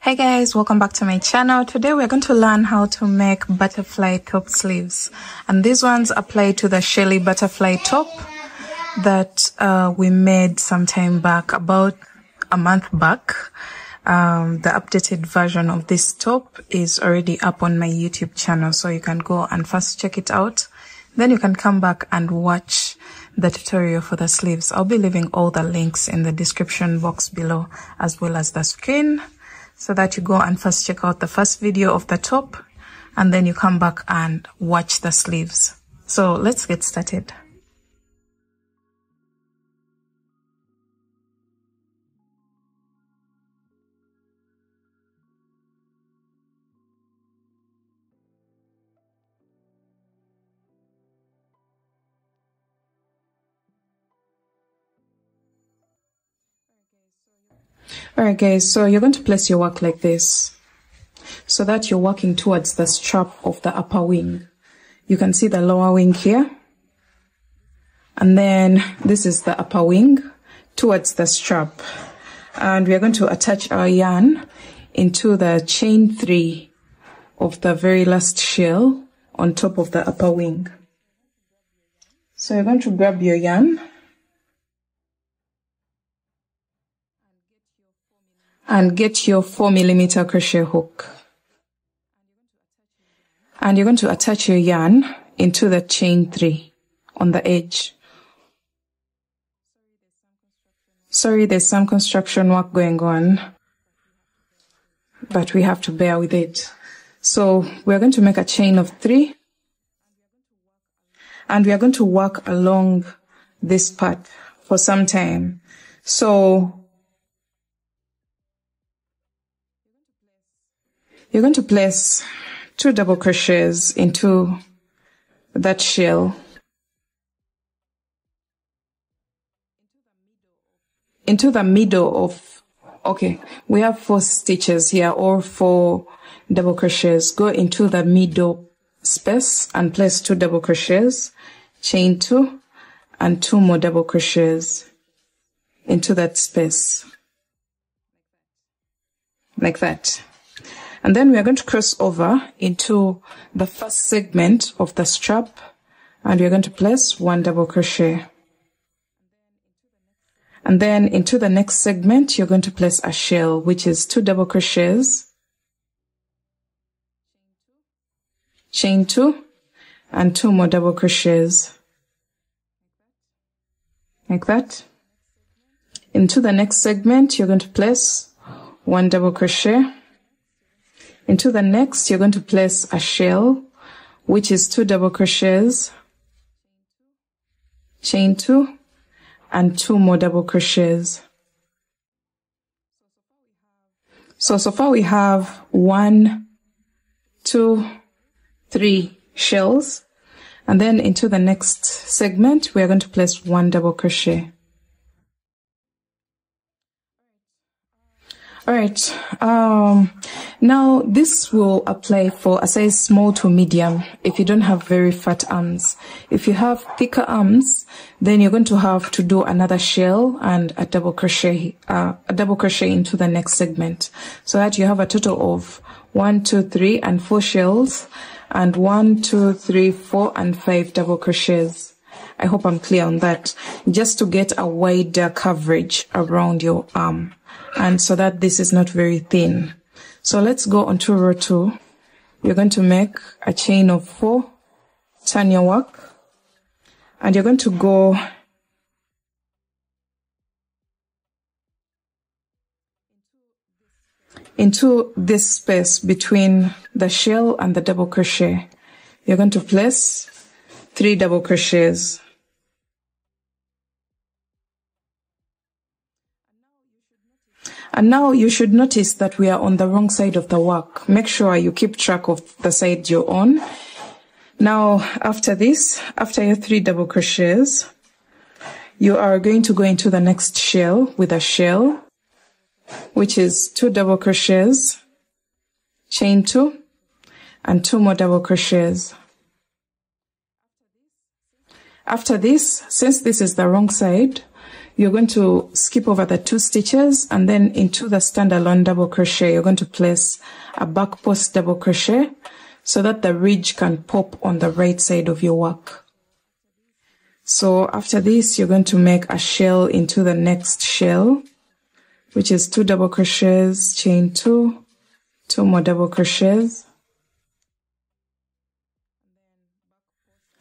Hey guys, welcome back to my channel. Today we're going to learn how to make butterfly top sleeves, and these ones apply to the Shelly butterfly top that we made some time back, about a month back. The updated version of this top is already up on my YouTube channel, so you can go and first check it out, then you can come back and watch the tutorial for the sleeves. I'll be leaving all the links in the description box below, as well as the screen, so that you go and first check out the first video of the top, and then you come back and watch the sleeves. So let's get started. Alright guys, so you're going to place your work like this, so that you're working towards the strap of the upper wing. You can see the lower wing here, and then this is the upper wing towards the strap. And we are going to attach our yarn into the chain 3 of the very last shell on top of the upper wing. So you're going to grab your yarn and get your 4mm crochet hook, and you're going to attach your yarn into the chain 3 on the edge. Sorry, there's some construction work going on, but we have to bear with it. So we're going to make a chain of 3, and we are going to work along this part for some time. So you're going to place 2 double crochets into that shell, into the middle of, okay, we have 4 stitches here, or 4 double crochets. Go into the middle space and place 2 double crochets, chain 2, and 2 more double crochets into that space, like that. And then we are going to cross over into the first segment of the strap, and we're going to place 1 double crochet. And then into the next segment, you're going to place a shell, which is 2 double crochets, chain 2, and 2 more double crochets, like that. Into the next segment, you're going to place 1 double crochet. Into the next, you're going to place a shell, which is 2 double crochets, chain 2, and 2 more double crochets. So far we have 1, 2, 3 shells, and then into the next segment, we are going to place 1 double crochet. Alright, now this will apply for a size small to medium if you don't have very fat arms. If you have thicker arms, then you're going to have to do another shell and a double crochet into the next segment, so that you have a total of 1, 2, 3, and 4 shells, and 1, 2, 3, 4, and 5 double crochets. I hope I'm clear on that, just to get a wider coverage around your arm, and so that this is not very thin. So let's go on to row 2. You're going to make a chain of 4, turn your work, and you're going to go into this space between the shell and the double crochet. You're going to place 3 double crochets. And now you should notice that we are on the wrong side of the work. Make sure you keep track of the side you're on. Now, after this, after your 3 double crochets, you are going to go into the next shell with a shell, which is 2 double crochets, chain 2, and 2 more double crochets. After this, since this is the wrong side, you're going to skip over the 2 stitches, and then into the standalone double crochet you're going to place a back post double crochet so that the ridge can pop on the right side of your work. So after this, you're going to make a shell into the next shell, which is 2 double crochets, chain 2, 2 more double crochets,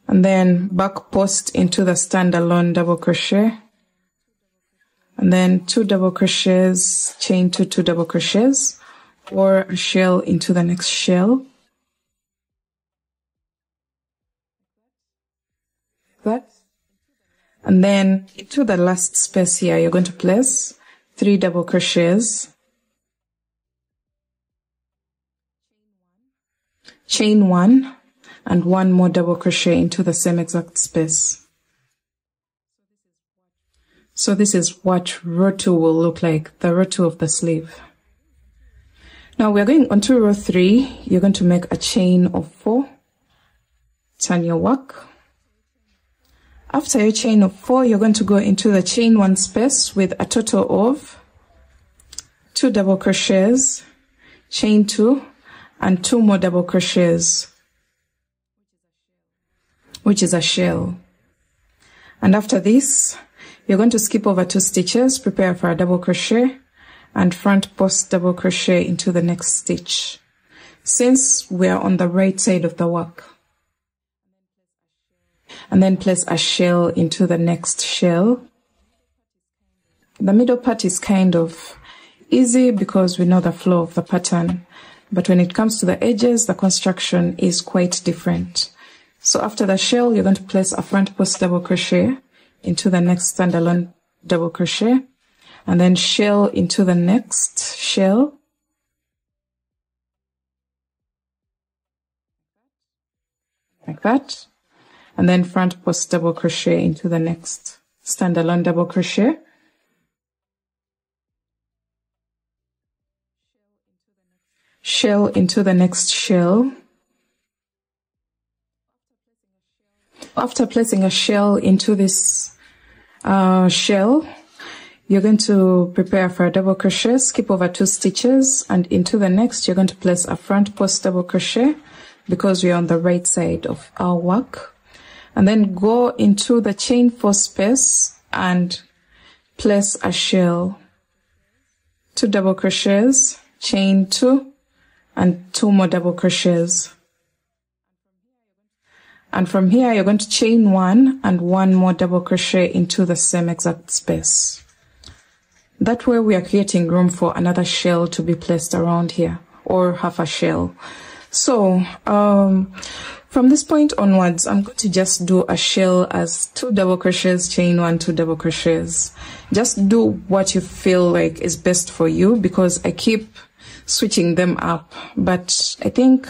and then back post into the standalone double crochet, and then 2 double crochets, chain 2, 2 double crochets, or a shell into the next shell. That. And then into the last space here, you're going to place 3 double crochets, chain 1, and 1 more double crochet into the same exact space. So this is what row 2 will look like, the row 2 of the sleeve. Now we're going on to row 3. You're going to make a chain of 4, turn your work. After your chain of 4, you're going to go into the chain 1 space with a total of 2 double crochets, chain 2, and 2 more double crochets, which is a shell. And after this, you're going to skip over 2 stitches, prepare for a double crochet, and front post double crochet into the next stitch, since we're on the right side of the work. And then place a shell into the next shell. The middle part is kind of easy because we know the flow of the pattern, but when it comes to the edges, the construction is quite different. So after the shell, you're going to place a front post double crochet into the next standalone double crochet, and then shell into the next shell, like that, and then front post double crochet into the next standalone double crochet, shell into the next shell. After placing a shell into this shell, you're going to prepare for a double crochet, skip over 2 stitches, and into the next you're going to place a front post double crochet because we're on the right side of our work, and then go into the chain 4 space and place a shell, 2 double crochets, chain 2, and 2 more double crochets. And from here you're going to chain 1 and 1 more double crochet into the same exact space. That way we are creating room for another shell to be placed around here, or half a shell. So from this point onwards, I'm going to just do a shell as 2 double crochets, chain 1, 2 double crochets. Just do what you feel like is best for you, because I keep switching them up. But I think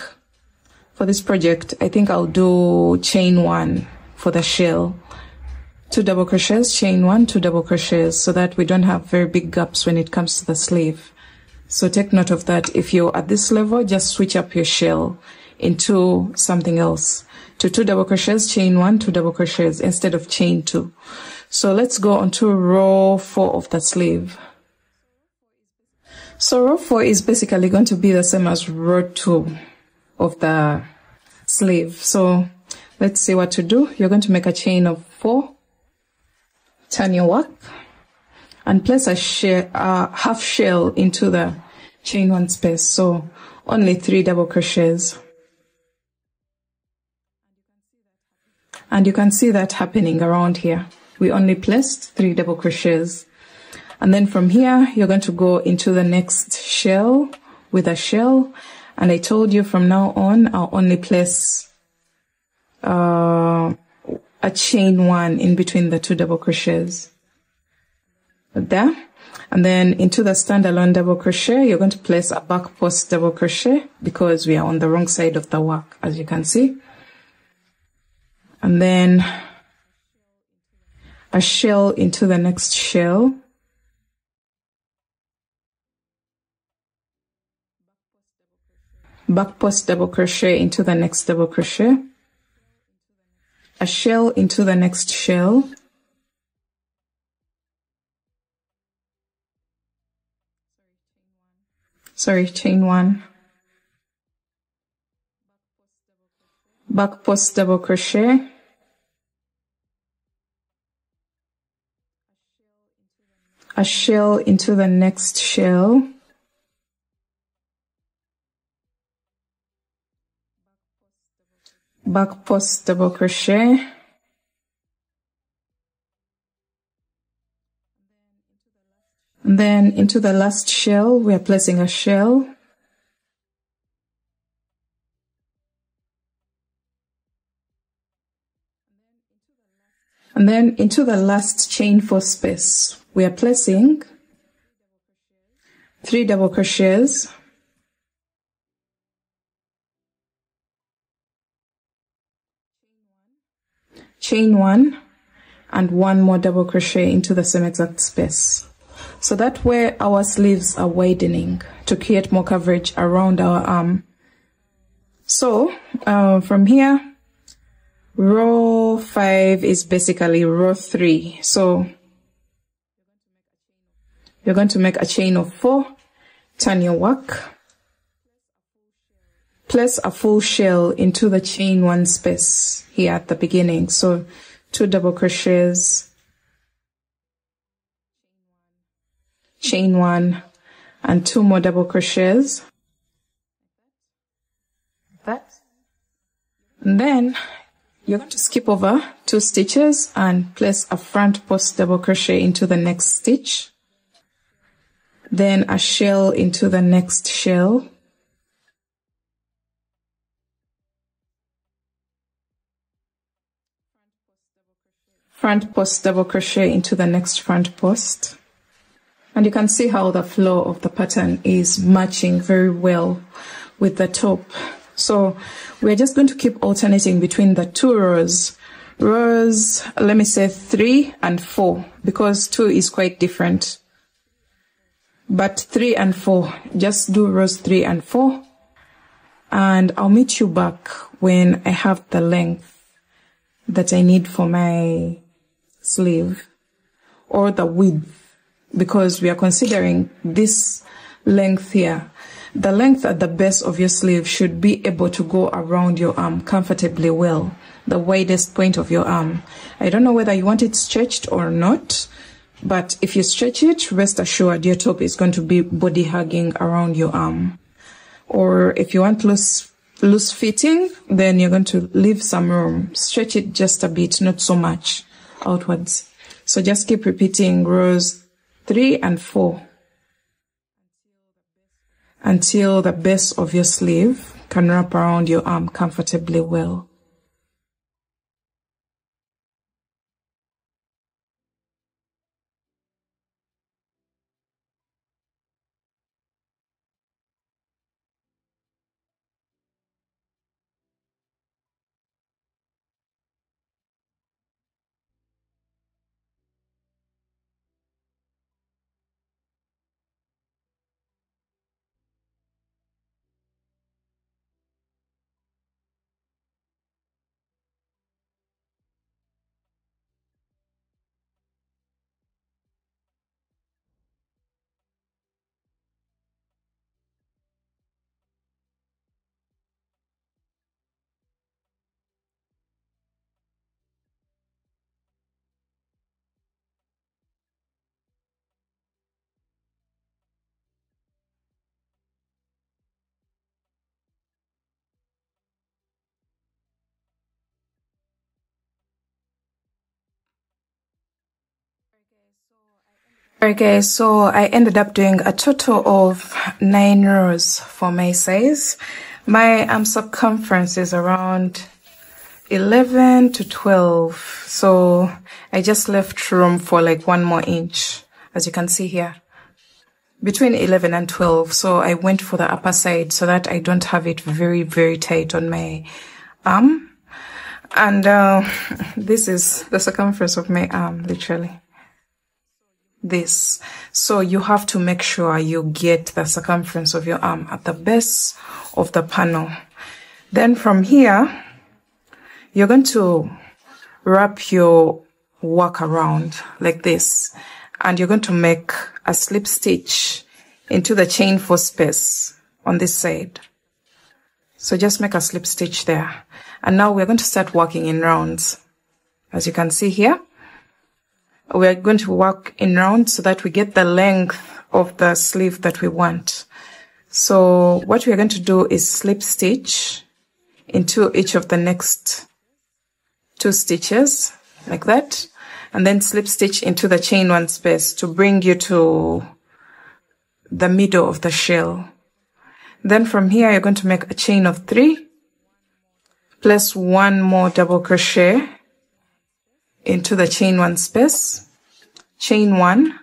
for this project, I think I'll do chain 1 for the shell. 2 double crochets, chain 1, 2 double crochets, so that we don't have very big gaps when it comes to the sleeve. So take note of that. If you're at this level, just switch up your shell into something else. To 2 double crochets, chain 1, 2 double crochets instead of chain 2. So let's go on to row 4 of the sleeve. So row 4 is basically going to be the same as row 2 of the sleeve. So let's see what to do. You're going to make a chain of 4, turn your work, and place a half shell into the chain 1 space. So only 3 double crochets. And you can see that happening around here. We only placed 3 double crochets. And then from here, you're going to go into the next shell with a shell. And I told you from now on, I'll only place a chain 1 in between the 2 double crochets. There. And then into the standalone double crochet, you're going to place a back post double crochet because we are on the wrong side of the work, as you can see. And then a shell into the next shell. Back post double crochet into the next double crochet. A shell into the next shell. chain 1, back post double crochet, a shell into the next shell, back post double crochet, and then into the last shell we are placing a shell, and then into the last chain 4 space we are placing 3 double crochets, chain 1 and 1 more double crochet into the same exact space. So that way our sleeves are widening to create more coverage around our arm. So from here, row 5 is basically row 3. So you're going to make a chain of 4, turn your work, place a full shell into the chain 1 space here at the beginning. So 2 double crochets, chain 1 and 2 more double crochets, like that. And then you're going to skip over 2 stitches and place a front post double crochet into the next stitch, then a shell into the next shell, front post double crochet into the next front post. And you can see how the flow of the pattern is matching very well with the top. So we're just going to keep alternating between the 2 rows, let me say 3 and 4, because 2 is quite different. But 3 and 4, just do rows 3 and 4. And I'll meet you back when I have the length that I need for my sleeve, or the width, because we are considering this length here. The length at the base of your sleeve should be able to go around your arm comfortably well, the widest point of your arm. I don't know whether you want it stretched or not, but if you stretch it, rest assured your top is going to be body hugging around your arm. Or if you want loose fitting, then you're going to leave some room. Stretch it just a bit, not so much outwards. So just keep repeating rows 3 and 4 until the base of your sleeve can wrap around your arm comfortably well. Okay, so I ended up doing a total of 9 rows for my size. My arm circumference is around 11 to 12, so I just left room for like 1 more inch, as you can see here, between 11 and 12. So I went for the upper side so that I don't have it very, very tight on my arm. And this is the circumference of my arm, literally. This. So you have to make sure you get the circumference of your arm at the base of the panel. Then from here, you're going to wrap your work around like this, and you're going to make a slip stitch into the chain 4 space on this side. So just make a slip stitch there. And now we're going to start working in rounds. As you can see here, we're going to work in rounds so that we get the length of the sleeve that we want. So what we're going to do is slip stitch into each of the next 2 stitches like that, and then slip stitch into the chain 1 space to bring you to the middle of the shell. Then from here you're going to make a chain of 3, place 1 more double crochet into the chain 1 space, chain 1,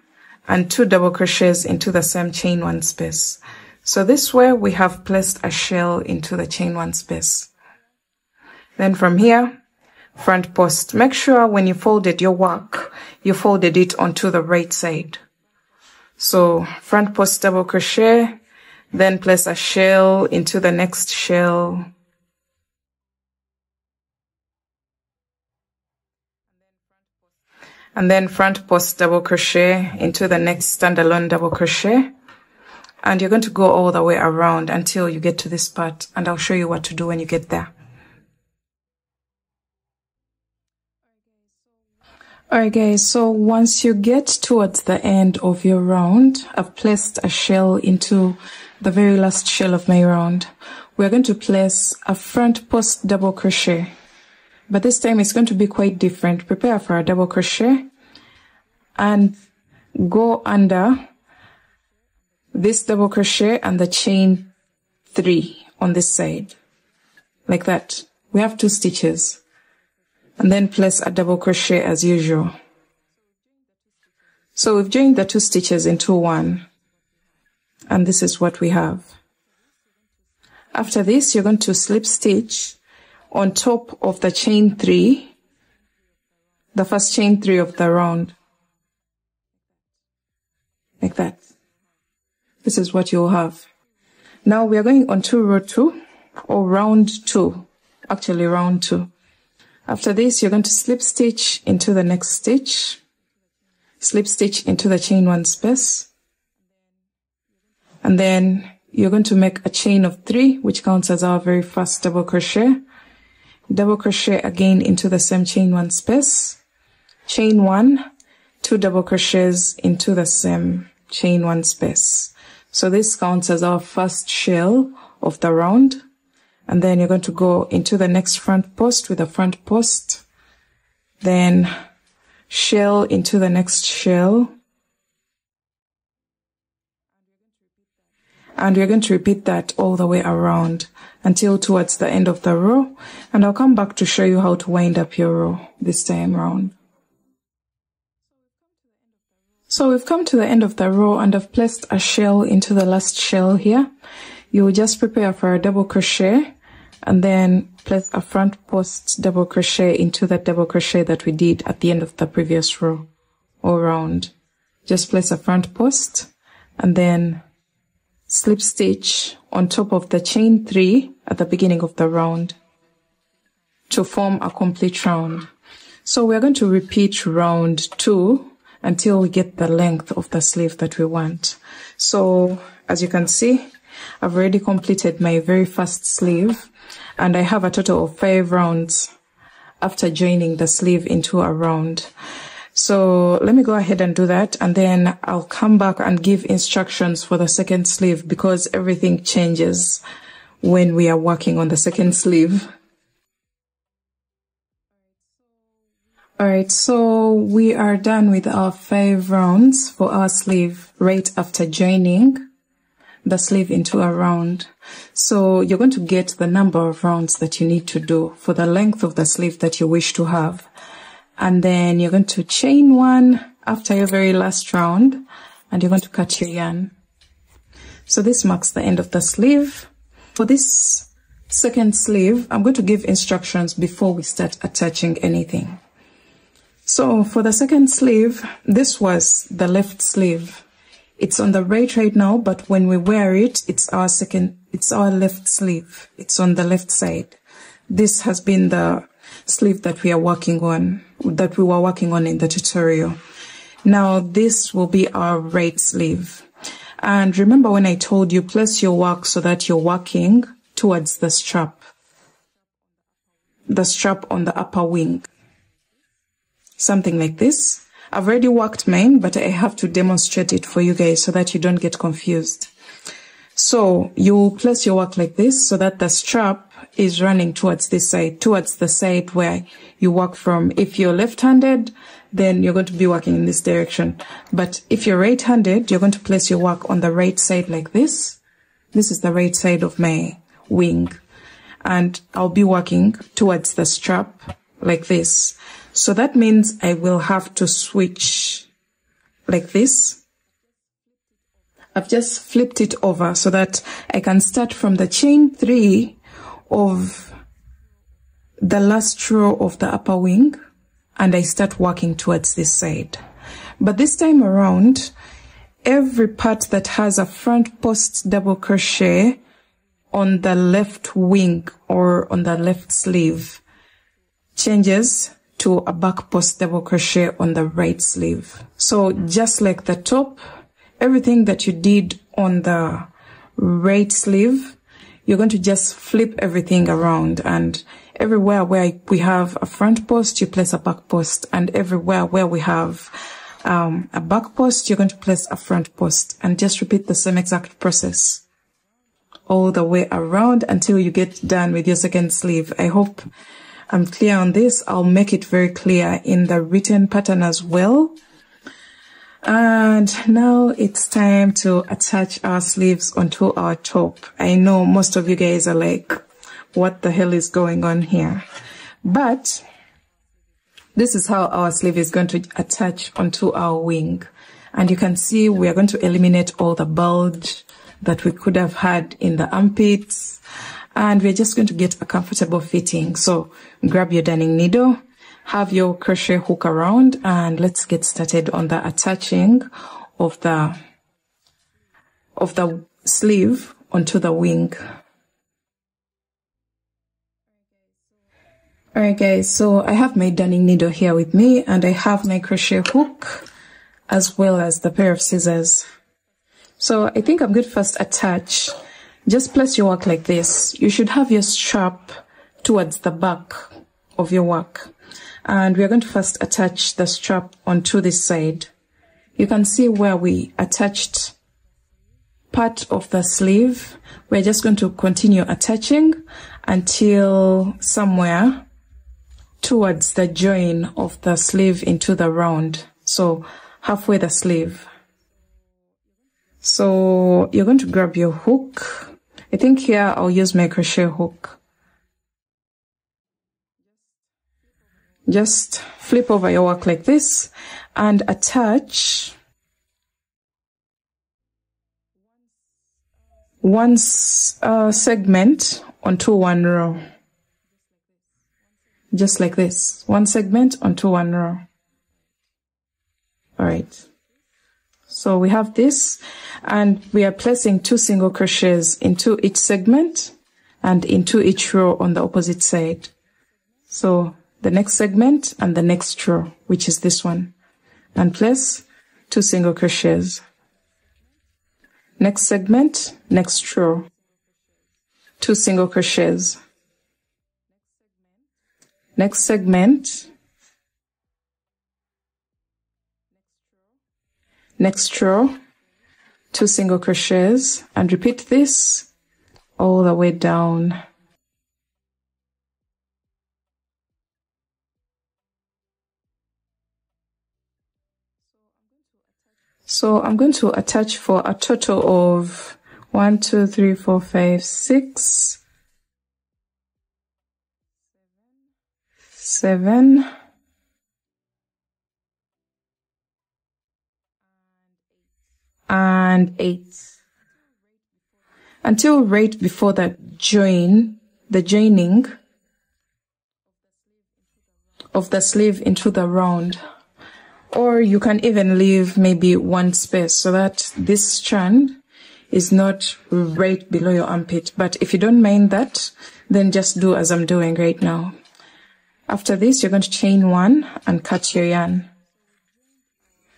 and 2 double crochets into the same chain 1 space. So this way we have placed a shell into the chain 1 space. Then from here, front post. Make sure when you folded your work, you folded it onto the right side. So front post double crochet, then place a shell into the next shell. And then front post double crochet into the next standalone double crochet. And you're going to go all the way around until you get to this part, and I'll show you what to do when you get there. Alright guys, so once you get towards the end of your round, I've placed a shell into the very last shell of my round. We're going to place a front post double crochet, but this time it's going to be quite different. Prepare for a double crochet and go under this double crochet and the chain 3 on this side, like that. We have 2 stitches. And then place a double crochet as usual. So we've joined the 2 stitches into 1, and this is what we have. After this, you're going to slip stitch on top of the chain 3, the first chain 3 of the round, like that. This is what you'll have. Now we are going on to row 2, or round 2, actually round 2. After this, you're going to slip stitch into the next stitch, slip stitch into the chain 1 space, and then you're going to make a chain of 3, which counts as our very first double crochet again into the same chain 1 space, chain 1, 2 double crochets into the same chain 1 space. So this counts as our first shell of the round. And then you're going to go into the next front post with a front post, then shell into the next shell, and we're going to repeat that all the way around until towards the end of the row, and I'll come back to show you how to wind up your row this time round. So we've come to the end of the row, and I've placed a shell into the last shell here. You will just prepare for a double crochet and then place a front post double crochet into that double crochet that we did at the end of the previous row or round. Just place a front post and then slip stitch on top of the chain 3 at the beginning of the round to form a complete round. So we're going to repeat round 2 until we get the length of the sleeve that we want. So as you can see, I've already completed my very first sleeve, and I have a total of 5 rounds after joining the sleeve into a round. So let me go ahead and do that, and then I'll come back and give instructions for the second sleeve, because everything changes when we are working on the second sleeve. Alright, so we are done with our 5 rounds for our sleeve right after joining the sleeve into a round. So you're going to get the number of rounds that you need to do for the length of the sleeve that you wish to have. And then you're going to chain 1 after your very last round, and you're going to cut your yarn. So this marks the end of the sleeve. For this second sleeve, I'm going to give instructions before we start attaching anything. So for the second sleeve, this was the left sleeve. It's on the right now, but when we wear it, it's our left sleeve. It's on the left side. This has been the sleeve that we are working on, that we were working on in the tutorial. Now this will be our right sleeve. And remember when I told you place your work so that you're working towards the strap on the upper wing. Something like this. I've already worked mine, but I have to demonstrate it for you guys so that you don't get confused. So you place your work like this so that the strap is running towards this side, towards the side where you work from. If you're left-handed, then you're going to be working in this direction. But if you're right-handed, you're going to place your work on the right side like this. This is the right side of my wing. And I'll be working towards the strap like this. So that means I will have to switch like this. I've just flipped it over so that I can start from the chain 3 of the last row of the upper wing, and I start working towards this side. But this time around, every part that has a front post double crochet on the left wing or on the left sleeve changes to a back post double crochet on the right sleeve. So just like the top, everything that you did on the right sleeve, you're going to just flip everything around, and everywhere where we have a front post, you place a back post, and everywhere where we have a back post, you're going to place a front post, and just repeat the same exact process all the way around until you get done with your second sleeve. I hope I'm clear on this. I'll make it very clear in the written pattern as well. And now it's time to attach our sleeves onto our top. I know most of you guys are like, what the hell is going on here? But this is how our sleeve is going to attach onto our wing. And you can see we are going to eliminate all the bulge that we could have had in the armpits. And we're just going to get a comfortable fitting. So grab your darning needle, have your crochet hook around, and let's get started on the attaching of the sleeve onto the wing. Alright guys, so I have my darning needle here with me, and I have my crochet hook as well as the pair of scissors. So I think I'm going to first attach. Just place your work like this. You should have your strap towards the back of your work. And we're going to first attach the strap onto this side. You can see where we attached part of the sleeve. We're just going to continue attaching until somewhere towards the join of the sleeve into the round. So halfway the sleeve. So you're going to grab your hook. I think here I'll use my crochet hook. Just flip over your work like this and attach one segment onto one row. Just like this. One segment onto one row. Alright. So we have this, and we are placing 2 single crochets into each segment and into each row on the opposite side. So the next segment and the next row, which is this one, and place 2 single crochets. Next segment, next row, 2 single crochets. Next segment, next row, 2 single crochets, and repeat this all the way down. So I'm going to attach for a total of 1, 2, 3, 4, 5, 6, 7, and 8. Until right before the joining of the sleeve into the round. Or you can even leave maybe one space so that this strand is not right below your armpit. But if you don't mind that, then just do as I'm doing right now. After this, you're going to chain 1 and cut your yarn.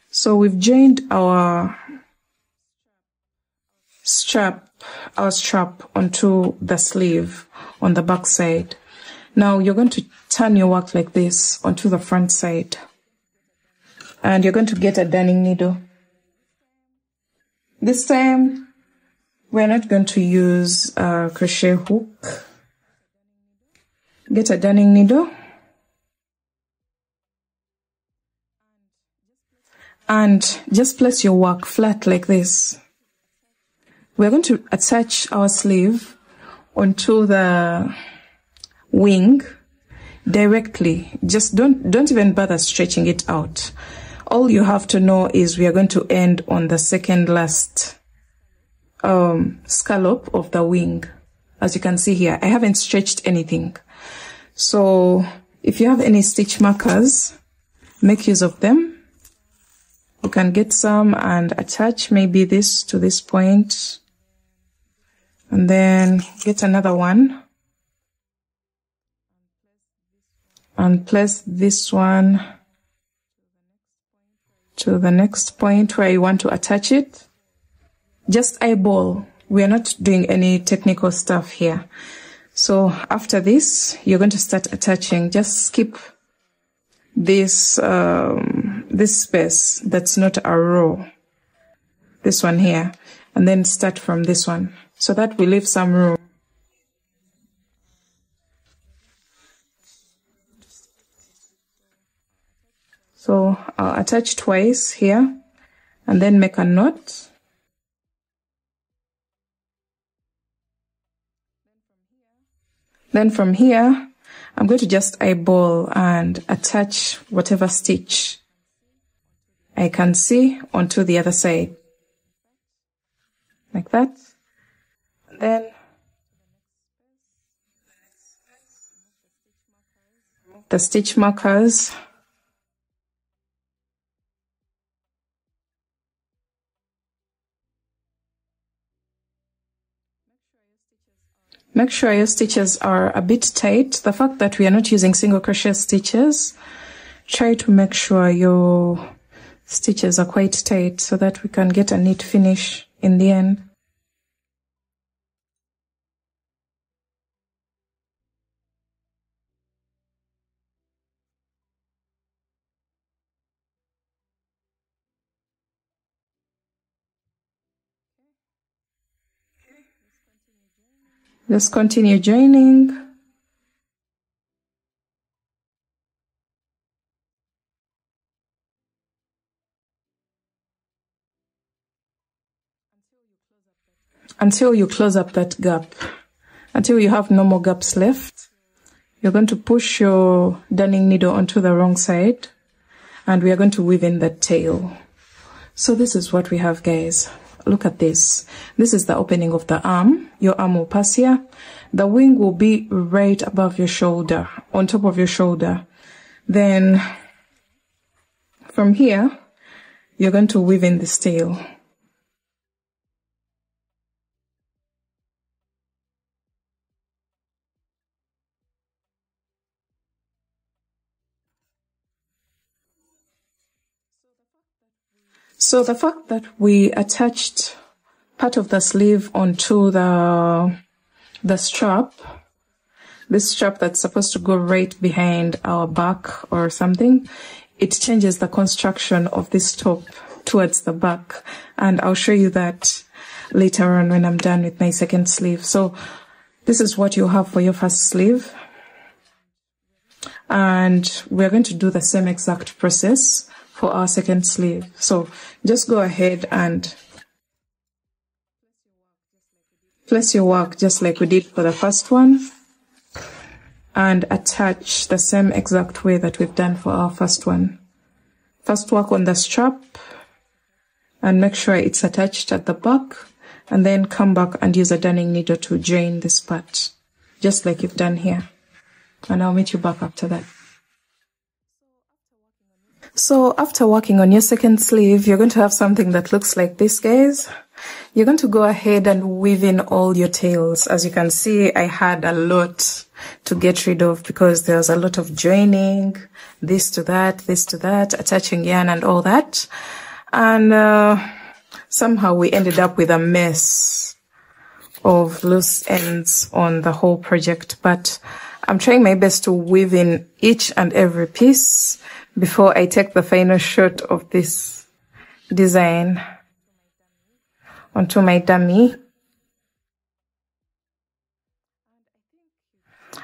So we've joined our strap onto the sleeve on the back side. Now you're going to turn your work like this onto the front side, and you're going to get a darning needle. This time we're not going to use a crochet hook. Get a darning needle and just place your work flat like this. We're going to attach our sleeve onto the wing directly. Just don't even bother stretching it out. All you have to know is we are going to end on the second last scallop of the wing. As you can see here, I haven't stretched anything. So if you have any stitch markers, make use of them. You can get some and attach maybe this to this point, and then get another one and place this one to the next point where you want to attach it. Just eyeball. We are not doing any technical stuff here. So after this, you're going to start attaching. Just skip this this space that's not a row, this one here, and then start from this one so that we leave some room. So I'll attach twice here and then make a knot. Then from here, I'm going to just eyeball and attach whatever stitch I can see onto the other side. Like that. And then the stitch markers. Make sure your stitches are a bit tight. The fact that we are not using single crochet stitches, try to make sure your stitches are quite tight so that we can get a neat finish in the end. Just continue joining. Until you close up that gap. Until you have no more gaps left. You're going to push your darning needle onto the wrong side, and we are going to weave in the tail. So this is what we have, guys. Look at this. This is the opening of the arm. Your arm will pass here. The wing will be right above your shoulder, on top of your shoulder. Then from here, you're going to weave in this tail. So the fact that we attached part of the sleeve onto the strap, this strap that's supposed to go right behind our back or something, it changes the construction of this top towards the back. And I'll show you that later on when I'm done with my second sleeve. So this is what you have for your first sleeve. And we're going to do the same exact process for our second sleeve. So just go ahead and place your work just like we did for the first one, and attach the same exact way that we've done for our first one. First work on the strap and make sure it's attached at the back, and then come back and use a darning needle to join this part, just like you've done here. And I'll meet you back after that. So after working on your second sleeve, you're going to have something that looks like this, guys. You're going to go ahead and weave in all your tails. As you can see, I had a lot to get rid of because there's a lot of joining, this to that, attaching yarn and all that. And somehow we ended up with a mess of loose ends on the whole project, but I'm trying my best to weave in each and every piece before I take the final shot of this design onto my dummy.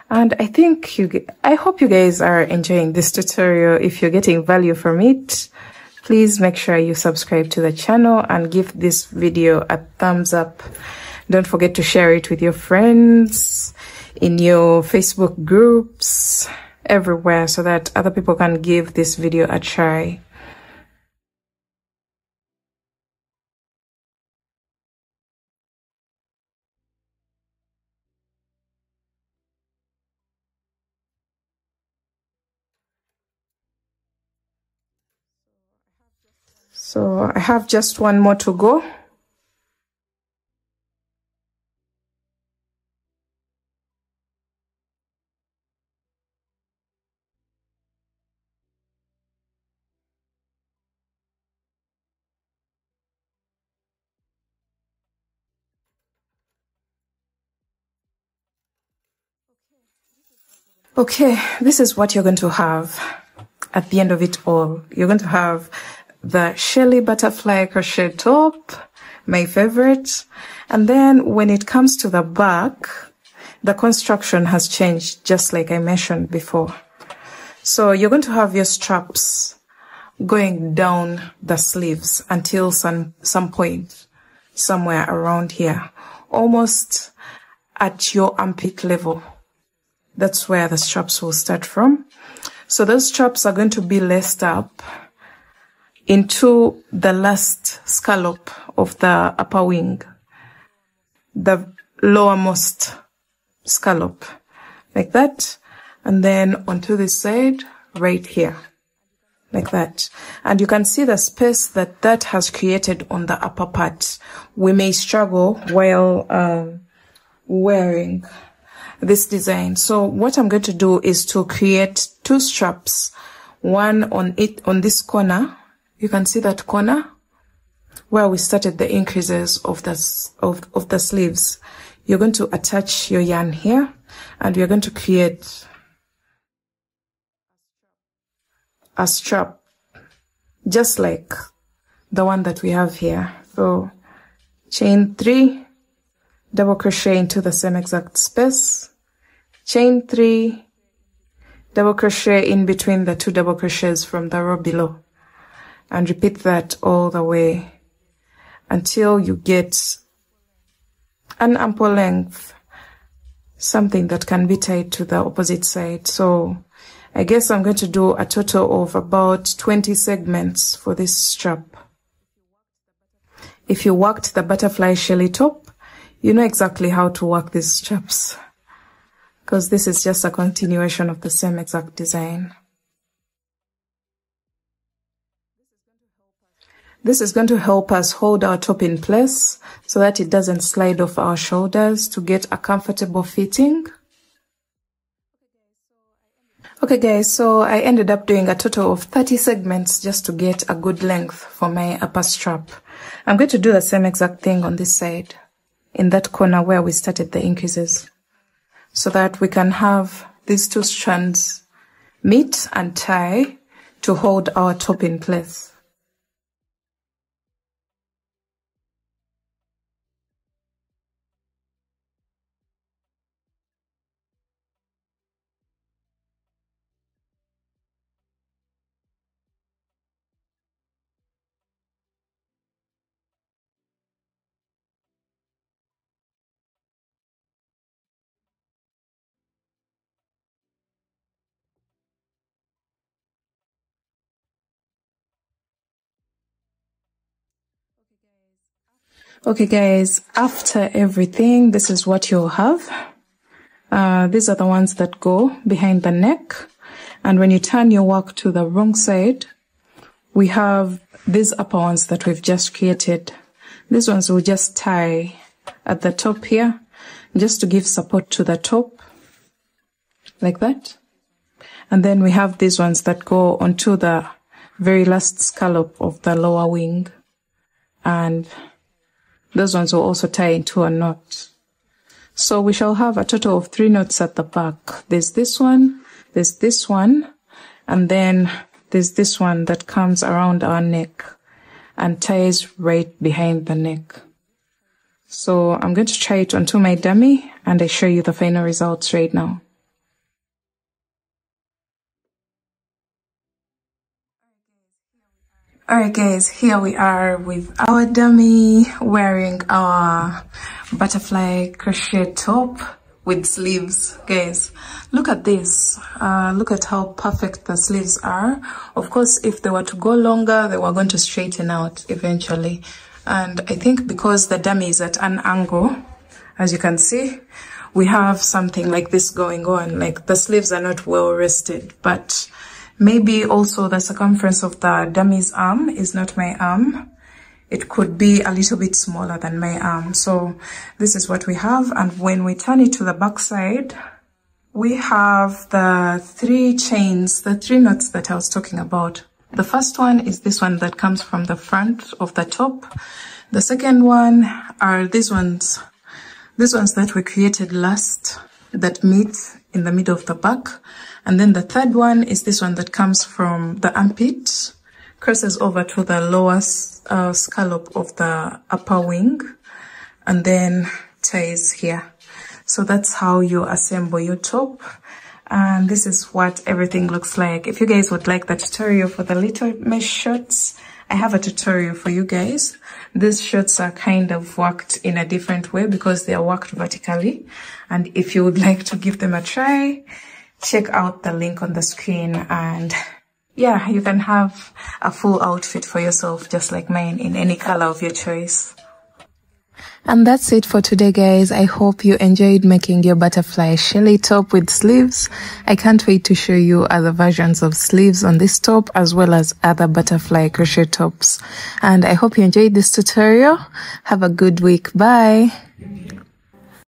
And I hope you guys are enjoying this tutorial. If you're getting value from it, please make sure you subscribe to the channel and give this video a thumbs up. Don't forget to share it with your friends, in your Facebook groups, everywhere, so that other people can give this video a try. So I have just one more to go. Okay, this is what you're going to have at the end of it all. You're going to have the Shelly Butterfly crochet top, my favorite. And then when it comes to the back, the construction has changed, just like I mentioned before. So you're going to have your straps going down the sleeves until some point, somewhere around here, almost at your armpit level. That's where the straps will start from. So those straps are going to be laced up into the last scallop of the upper wing, the lowermost scallop, like that. And then onto this side, right here, like that. And you can see the space that has created on the upper part. We may struggle while wearing this design. So what I'm going to do is to create two straps, one on this corner. You can see that corner where we started the increases of the sleeves. You're going to attach your yarn here, and we're going to create a strap just like the one that we have here. So chain 3, double crochet into the same exact space, chain 3, double crochet in between the 2 double crochets from the row below, and repeat that all the way until you get an ample length, something that can be tied to the opposite side. So I guess I'm going to do a total of about 20 segments for this strap. If you worked the butterfly Shelly top, you know exactly how to work these straps, because this is just a continuation of the same exact design. This is going to help us hold our top in place so that it doesn't slide off our shoulders, to get a comfortable fitting. Okay guys, so I ended up doing a total of 30 segments just to get a good length for my upper strap. I'm going to do the same exact thing on this side, in that corner where we started the increases, so that we can have these 2 strands meet and tie to hold our top in place. Okay guys, after everything, this is what you'll have. These are the ones that go behind the neck. And when you turn your work to the wrong side, we have these upper ones that we've just created. These ones will just tie at the top here, just to give support to the top, like that. And then we have these ones that go onto the very last scallop of the lower wing, and those ones will also tie into a knot. So we shall have a total of 3 knots at the back. There's this one, and then there's this one that comes around our neck and ties right behind the neck. So I'm going to try it onto my dummy and I show you the final results right now. Alright guys, here we are with our dummy wearing our butterfly crochet top with sleeves. Guys, look at this. Look at how perfect the sleeves are. Of course, if they were to go longer, they were going to straighten out eventually. And I think because the dummy is at an angle, as you can see, we have something like this going on. Like the sleeves are not well rested, but maybe also the circumference of the dummy's arm is not my arm. It could be a little bit smaller than my arm. So this is what we have. And when we turn it to the back side, we have the 3 chains, the 3 knots that I was talking about. The first one is this one that comes from the front of the top. The second one are these ones that we created last that meet in the middle of the back. And then the third one is this one that comes from the armpit, crosses over to the lower scallop of the upper wing, and then ties here. So that's how you assemble your top. And this is what everything looks like. If you guys would like the tutorial for the little mesh shorts, I have a tutorial for you guys. These shorts are kind of worked in a different way because they are worked vertically. And if you would like to give them a try, check out the link on the screen, and yeah, you can have a full outfit for yourself just like mine in any color of your choice. And that's it for today, guys. I hope you enjoyed making your butterfly Shelly top with sleeves. I can't wait to show you other versions of sleeves on this top as well as other butterfly crochet tops. And I hope you enjoyed this tutorial. Have a good week. Bye.